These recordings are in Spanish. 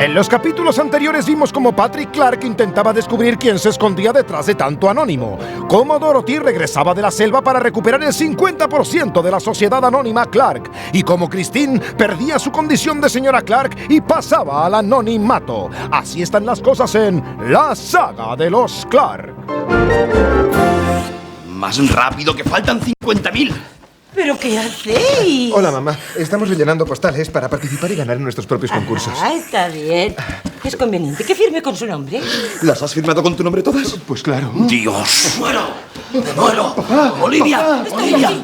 En los capítulos anteriores vimos cómo Patrick Clark intentaba descubrir quién se escondía detrás de tanto anónimo, cómo Dorothy regresaba de la selva para recuperar el 50% de la sociedad anónima Clark, y cómo Christine perdía su condición de señora Clark y pasaba al anonimato. Así están las cosas en La Saga de los Clark. Más rápido, que faltan 50.000. ¿Pero qué hacéis? Hola, mamá. Estamos rellenando postales para participar y ganar en nuestros propios concursos. Ah, está bien. Es conveniente que firme con su nombre. ¿Las has firmado con tu nombre todas? Pues claro. ¡Dios! ¡Muero! ¡Olivia! Estoy aquí.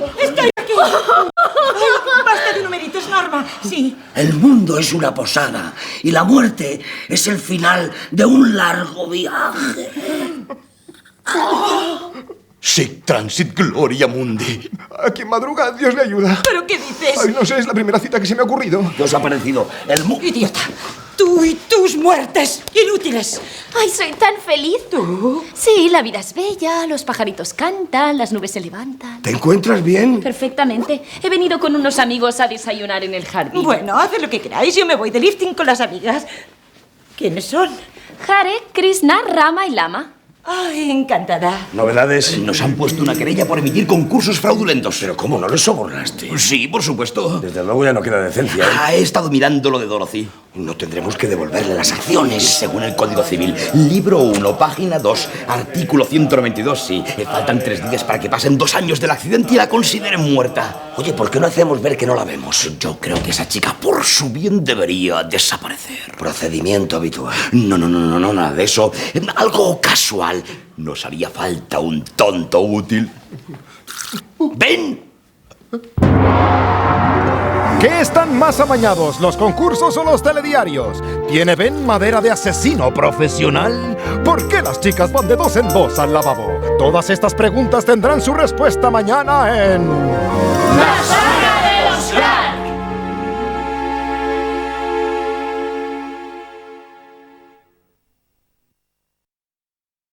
Ay, basta de numeritos, Norma. Sí. El mundo es una posada y la muerte es el final de un largo viaje. Sic transit gloria mundi. A quien madruga, Dios le ayuda. ¿Pero qué dices? Ay, no sé, es la primera cita que se me ha ocurrido. ¿Qué os ha parecido? Idiota. Tú y tus muertes inútiles. ¡Ay, soy tan feliz! ¿Tú? Sí, la vida es bella, los pajaritos cantan, las nubes se levantan. ¿Te encuentras bien? Perfectamente. He venido con unos amigos a desayunar en el jardín. Bueno, haced lo que queráis. Yo me voy de lifting con las amigas. ¿Quiénes son? Hare, Krishna, Rama y Lama. Ay, encantada. ¿Novedades? Nos han puesto una querella por emitir concursos fraudulentos. ¿Pero cómo? ¿No les sobornaste? Sí, por supuesto. Desde luego ya no queda decencia, ¿eh? He estado mirando lo de Dorothy. No tendremos que devolverle las acciones. Según el Código Civil, libro 1, página 2, artículo 192, sí. Faltan 3 días para que pasen 2 años del accidente y la consideren muerta. Oye, ¿por qué no hacemos ver que no la vemos? Yo creo que esa chica, por su bien, debería desaparecer. Procedimiento habitual. No, nada de eso. Algo casual. Nos haría falta un tonto útil. ¡Ven! ¿Qué están más amañados, los concursos o los telediarios? ¿Tiene Ben madera de asesino profesional? ¿Por qué las chicas van de 2 en 2 al lavabo? Todas estas preguntas tendrán su respuesta mañana en... ¡La Saga!